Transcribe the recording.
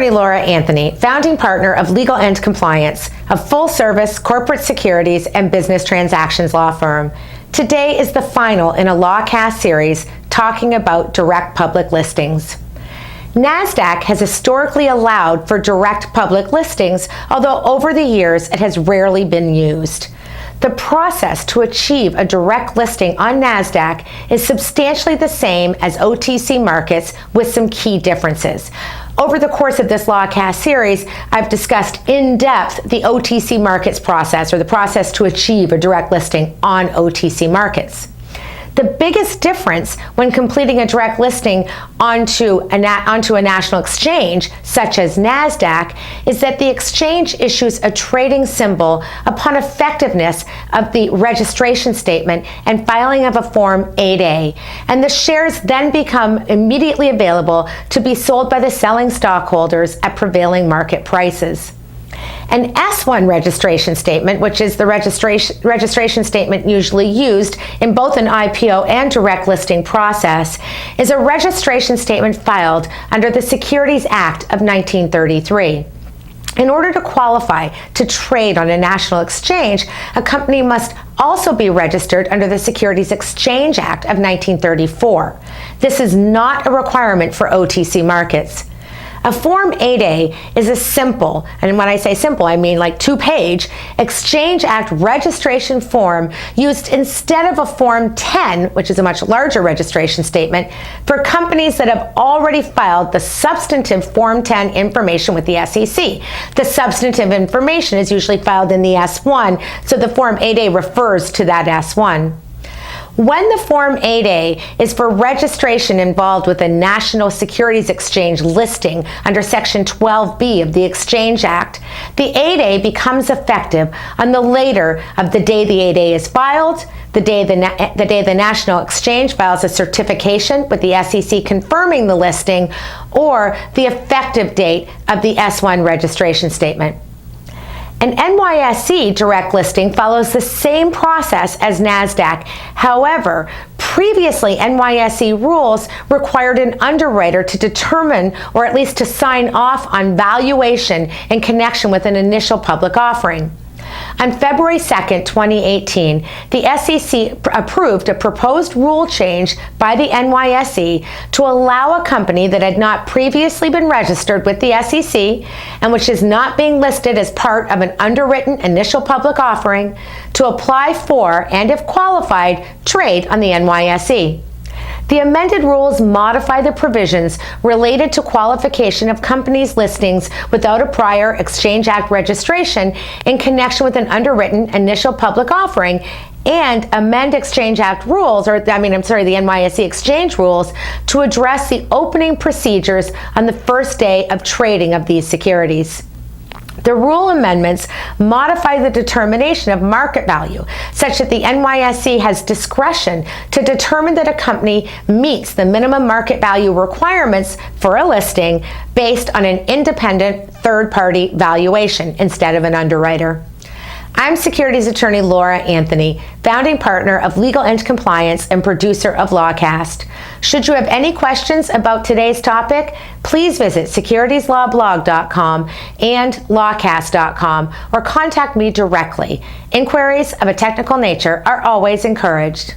attorney Laura Anthony, founding partner of Legal and Compliance, a full-service corporate securities and business transactions law firm. Today is the final in a LawCast series talking about direct public listings. NASDAQ has historically allowed for direct public listings, although over the years it has rarely been used. The process to achieve a direct listing on NASDAQ is substantially the same as OTC Markets with some key differences. Over the course of this LawCast series, I've discussed in depth the OTC Markets process, or the process to achieve a direct listing on OTC Markets. The biggest difference when completing a direct listing onto a national exchange, such as NASDAQ, is that the exchange issues a trading symbol upon effectiveness of the registration statement and filing of a Form 8A, and the shares then become immediately available to be sold by the selling stockholders at prevailing market prices. An S1 registration statement, which is the registration statement usually used in both an IPO and direct listing process, is a registration statement filed under the Securities Act of 1933. In order to qualify to trade on a national exchange, a company must also be registered under the Securities Exchange Act of 1934. This is not a requirement for OTC markets. A Form 8A is a simple, and when I say simple, I mean like 2-page, Exchange Act registration form used instead of a Form 10, which is a much larger registration statement, for companies that have already filed the substantive Form 10 information with the SEC. The substantive information is usually filed in the S1, so the Form 8A refers to that S1. When the Form 8A is for registration involved with a national securities exchange listing under Section 12B of the Exchange Act, the 8A becomes effective on the later of the day the 8A is filed, the day the national exchange files a certification with the SEC confirming the listing, or the effective date of the S1 registration statement. An NYSE direct listing follows the same process as NASDAQ. However, previously NYSE rules required an underwriter to determine, or at least to sign off on, valuation in connection with an initial public offering. On February 2nd, 2018, the SEC approved a proposed rule change by the NYSE to allow a company that had not previously been registered with the SEC and which is not being listed as part of an underwritten initial public offering to apply for, and if qualified, trade on the NYSE. The amended rules modify the provisions related to qualification of companies' listings without a prior Exchange Act registration in connection with an underwritten initial public offering, and amend Exchange Act rules, the NYSE exchange rules, to address the opening procedures on the first day of trading of these securities. The rule amendments modify the determination of market value such that the NYSE has discretion to determine that a company meets the minimum market value requirements for a listing based on an independent third-party valuation instead of an underwriter. I'm securities attorney Laura Anthony, founding partner of Legal and Compliance and producer of LawCast. Should you have any questions about today's topic, please visit securitieslawblog.com and lawcast.com or contact me directly. Inquiries of a technical nature are always encouraged.